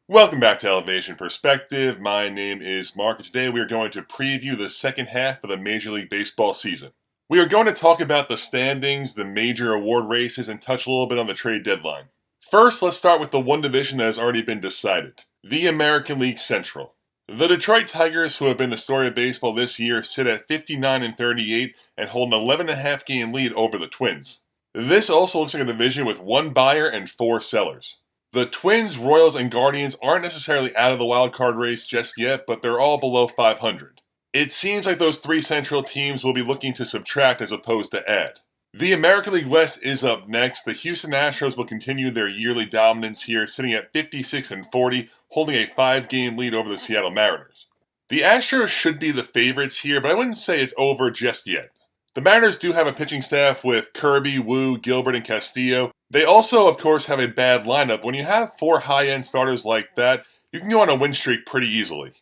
Welcome back to Elevation Perspective. My name is Mark, and today we are going to preview the second half of the Major League Baseball season. We are going to talk about the standings, the major award races, and touch a little bit on the trade deadline. First, let's start with the one division that has already been decided, the American League Central. The Detroit Tigers, who have been the story of baseball this year, sit at 59-38 and hold an 11.5 game lead over the Twins. This also looks like a division with one buyer and four sellers. The Twins, Royals, and Guardians aren't necessarily out of the wild card race just yet, but they're all below 500. It seems like those three Central teams will be looking to subtract as opposed to add. The American League West is up next. The Houston Astros will continue their yearly dominance here, sitting at 56-40, holding a 5-game lead over the Seattle Mariners. The Astros should be the favorites here, but I wouldn't say it's over just yet. The Mariners do have a pitching staff with Kirby, Wu, Gilbert, and Castillo. They also, of course, have a bad lineup. When you have four high-end starters like that, you can go on a win streak pretty easily.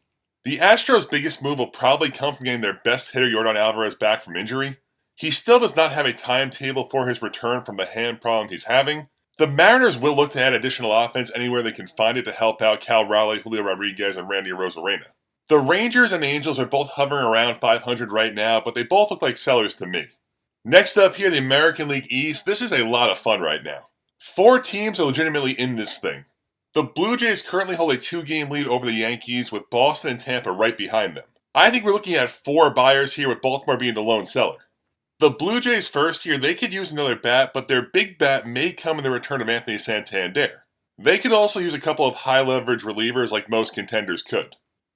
The Astros' biggest move will probably come from getting their best hitter, Yordan Alvarez, back from injury. He still does not have a timetable for his return from the hand problem he's having. The Mariners will look to add additional offense anywhere they can find it to help out Cal Raleigh, Julio Rodriguez, and Randy Arozarena. The Rangers and Angels are both hovering around 500 right now, but they both look like sellers to me. Next up here, the American League East. This is a lot of fun right now. 4 teams are legitimately in this thing. The Blue Jays currently hold a 2-game lead over the Yankees, with Boston and Tampa right behind them. I think we're looking at 4 buyers here, with Baltimore being the lone seller. The Blue Jays first here, they could use another bat, but their big bat may come in the return of Anthony Santander. They could also use a couple of high-leverage relievers like most contenders could.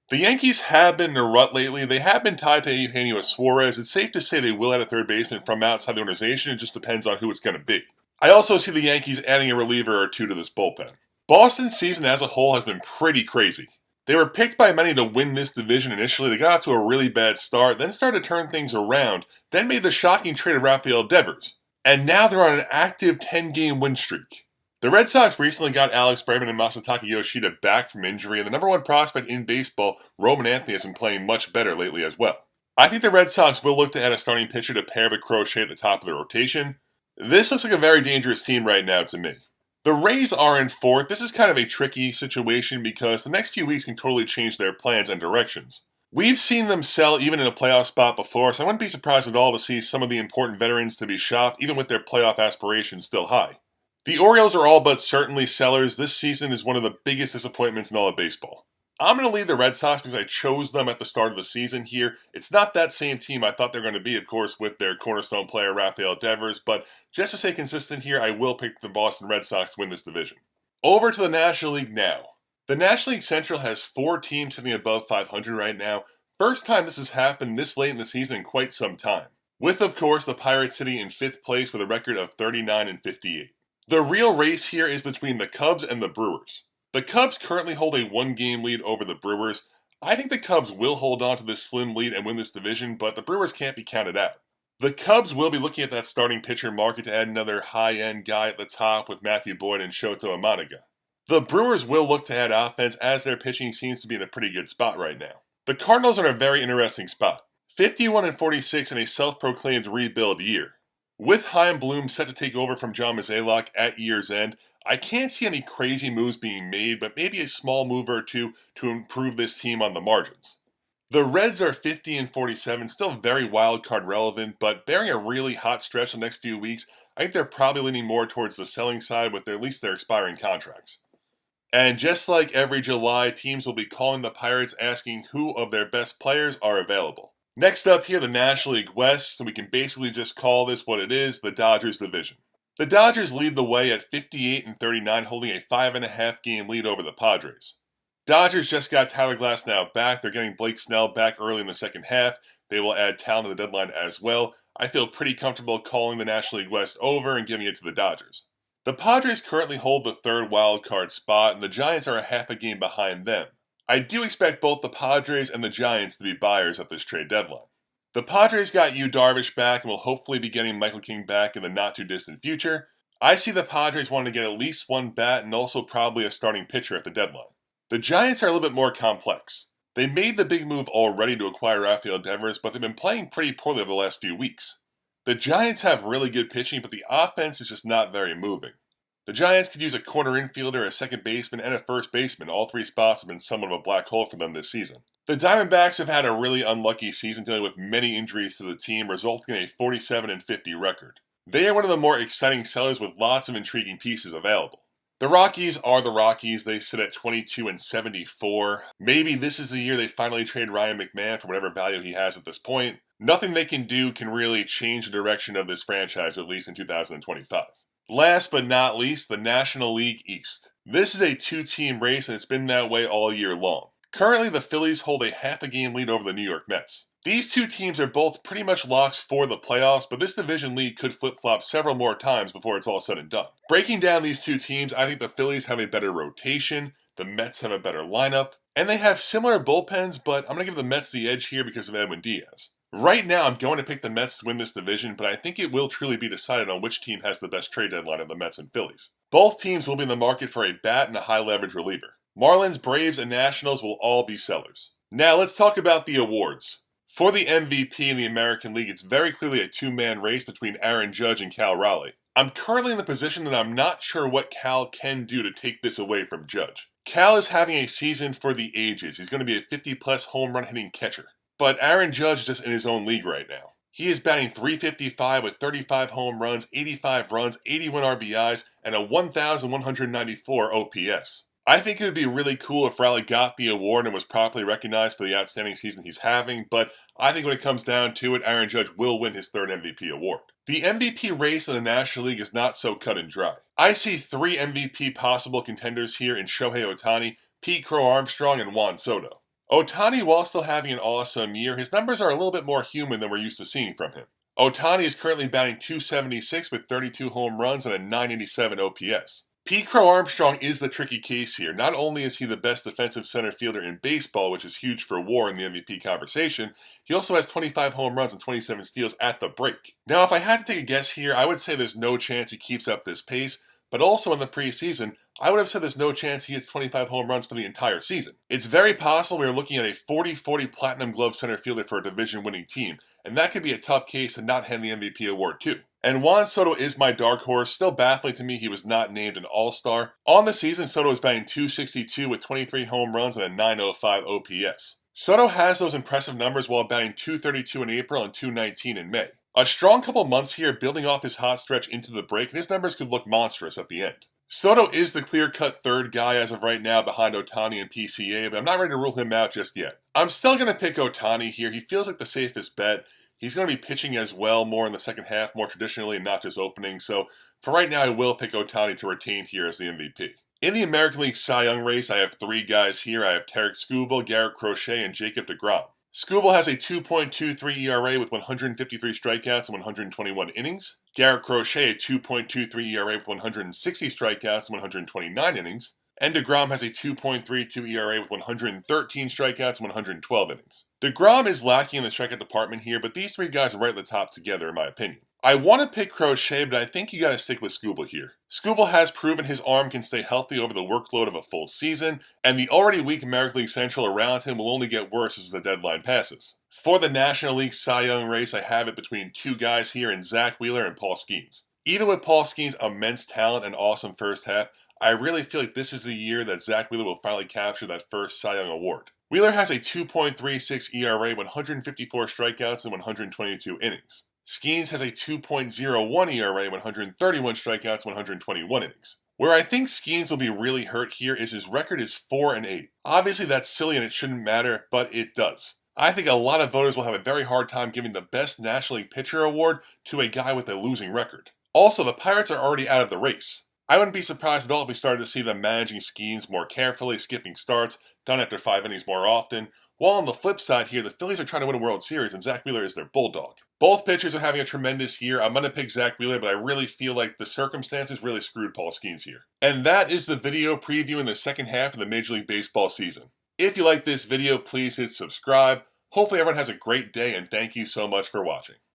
The Yankees have been in a rut lately. They have been tied to Eugenio Suarez. It's safe to say they will add a third baseman from outside the organization. It just depends on who it's going to be. I also see the Yankees adding a reliever or two to this bullpen. Boston's season as a whole has been pretty crazy. They were picked by many to win this division initially. They got off to a really bad start, then started to turn things around, then made the shocking trade of Rafael Devers. And now they're on an active 10-game win streak. The Red Sox recently got Alex Bregman and Masataka Yoshida back from injury, and the number one prospect in baseball, Roman Anthony, has been playing much better lately as well. I think the Red Sox will look to add a starting pitcher to pair with Crochet at the top of the rotation. This looks like a very dangerous team right now to me. The Rays are in fourth. This is kind of a tricky situation because the next few weeks can totally change their plans and directions. We've seen them sell even in a playoff spot before, so I wouldn't be surprised at all to see some of the important veterans to be shopped, even with their playoff aspirations still high. The Orioles are all but certainly sellers. This season is one of the biggest disappointments in all of baseball. I'm going to lead the Red Sox because I chose them at the start of the season here. It's not that same team I thought they were going to be, of course, with their cornerstone player, Rafael Devers, but just to stay consistent here, I will pick the Boston Red Sox to win this division. Over to the National League now. The National League Central has 4 teams sitting above 500 right now. First time this has happened this late in the season in quite some time. With, of course, the Pirates sitting in 5th place with a record of 39-58. The real race here is between the Cubs and the Brewers. The Cubs currently hold a 1-game lead over the Brewers. I think the Cubs will hold on to this slim lead and win this division, but the Brewers can't be counted out. The Cubs will be looking at that starting pitcher market to add another high-end guy at the top with Matthew Boyd and Shoto Imanaga. The Brewers will look to add offense as their pitching seems to be in a pretty good spot right now. The Cardinals are in a very interesting spot. 51-46 in a self-proclaimed rebuild year. With Chaim Bloom set to take over from John Mozeliak at year's end, I can't see any crazy moves being made, but maybe a small move or two to improve this team on the margins. The Reds are 50-47, still very wild card relevant, but bearing a really hot stretch the next few weeks, I think they're probably leaning more towards the selling side with at least their expiring contracts. And just like every July, teams will be calling the Pirates asking who of their best players are available. Next up here, the National League West, and we can basically just call this what it is, the Dodgers division. The Dodgers lead the way at 58-39, holding a 5.5 game lead over the Padres. Dodgers just got Tyler Glasnow back. They're getting Blake Snell back early in the second half. They will add talent to the deadline as well. I feel pretty comfortable calling the National League West over and giving it to the Dodgers. The Padres currently hold the 3rd wild card spot, and the Giants are a half a game behind them. I do expect both the Padres and the Giants to be buyers at this trade deadline. The Padres got Yu Darvish back and will hopefully be getting Michael King back in the not-too-distant future. I see the Padres wanting to get at least one bat and also probably a starting pitcher at the deadline. The Giants are a little bit more complex. They made the big move already to acquire Rafael Devers, but they've been playing pretty poorly over the last few weeks. The Giants have really good pitching, but the offense is just not very moving. The Giants could use a corner infielder, a second baseman, and a first baseman. All three spots have been somewhat of a black hole for them this season. The Diamondbacks have had a really unlucky season, dealing with many injuries to the team, resulting in a 47-50 record. They are one of the more exciting sellers with lots of intriguing pieces available. The Rockies are the Rockies. They sit at 22-74. Maybe this is the year they finally trade Ryan McMahon for whatever value he has at this point. Nothing they can do can really change the direction of this franchise, at least in 2025. Last but not least, the National League East. This is a two-team race, and it's been that way all year long. Currently, the Phillies hold a half-a-game lead over the New York Mets. These two teams are both pretty much locks for the playoffs, but this division lead could flip-flop several more times before it's all said and done. Breaking down these two teams, I think the Phillies have a better rotation, the Mets have a better lineup, and they have similar bullpens, but I'm going to give the Mets the edge here because of Edwin Diaz. Right now, I'm going to pick the Mets to win this division, but I think it will truly be decided on which team has the best trade deadline of the Mets and Phillies. Both teams will be in the market for a bat and a high-leverage reliever. Marlins, Braves, and Nationals will all be sellers. Now, let's talk about the awards. For the MVP in the American League, it's very clearly a two-man race between Aaron Judge and Cal Raleigh. I'm currently in the position that I'm not sure what Cal can do to take this away from Judge. Cal is having a season for the ages. He's going to be a 50-plus home run hitting catcher. But Aaron Judge is just in his own league right now. He is batting .355 with 35 home runs, 85 runs, 81 RBIs, and a 1,194 OPS. I think it would be really cool if Raleigh got the award and was properly recognized for the outstanding season he's having, but I think when it comes down to it, Aaron Judge will win his third MVP award. The MVP race in the National League is not so cut and dry. I see three MVP possible contenders here in Shohei Ohtani, Pete Crow-Armstrong, and Juan Soto. Ohtani, while still having an awesome year, his numbers are a little bit more human than we're used to seeing from him. Ohtani is currently batting .276 with 32 home runs and a .987 OPS. Pete Crow-Armstrong is the tricky case here. Not only is he the best defensive center fielder in baseball, which is huge for WAR in the MVP conversation, he also has 25 home runs and 27 steals at the break. Now, if I had to take a guess here, I would say there's no chance he keeps up this pace, but also in the preseason, I would have said there's no chance he hits 25 home runs for the entire season. It's very possible we are looking at a 40-40 Platinum Glove center fielder for a division-winning team, and that could be a tough case to not hand the MVP award to. And Juan Soto is my dark horse. Still baffling to me he was not named an All-Star. On the season, Soto is batting .262 with 23 home runs and a .905 OPS. Soto has those impressive numbers while batting .232 in April and .219 in May. A strong couple months here, building off his hot stretch into the break, and his numbers could look monstrous at the end. Soto is the clear-cut third guy as of right now behind Ohtani and PCA, but I'm not ready to rule him out just yet. I'm still going to pick Ohtani here. He feels like the safest bet. He's going to be pitching as well more in the second half, more traditionally, and not just opening. So for right now, I will pick Ohtani to retain here as the MVP. In the American League Cy Young race, I have three guys here. I have Tarek Skubal, Garrett Crochet, and Jacob deGrom. Skubal has a 2.23 ERA with 153 strikeouts and 121 innings. Garrett Crochet a 2.23 ERA with 160 strikeouts and 129 innings. And deGrom has a 2.32 ERA with 113 strikeouts and 112 innings. deGrom is lacking in the strikeout department here, but these three guys are right at the top together in my opinion. I want to pick Crochet, but I think you got to stick with Skubal here. Skubal has proven his arm can stay healthy over the workload of a full season, and the already weak American League Central around him will only get worse as the deadline passes. For the National League Cy Young race, I have it between two guys here in Zach Wheeler and Paul Skeens. Even with Paul Skeens' immense talent and awesome first half, I really feel like this is the year that Zach Wheeler will finally capture that first Cy Young award. Wheeler has a 2.36 ERA, 154 strikeouts, and 122 innings. Skeens has a 2.01 ERA, 131 strikeouts, 121 innings. Where I think Skeens will be really hurt here is his record is 4-8. Obviously that's silly and it shouldn't matter, but it does. I think a lot of voters will have a very hard time giving the Best National League Pitcher award to a guy with a losing record. Also, the Pirates are already out of the race. I wouldn't be surprised at all if we started to see them managing Skeens more carefully, skipping starts, done after 5 innings more often. While on the flip side here, the Phillies are trying to win a World Series and Zach Wheeler is their bulldog. Both pitchers are having a tremendous year. I'm going to pick Zach Wheeler, but I really feel like the circumstances really screwed Paul Skeens here. And that is the video previewing the second half of the Major League Baseball season. If you like this video, please hit subscribe. Hopefully everyone has a great day and thank you so much for watching.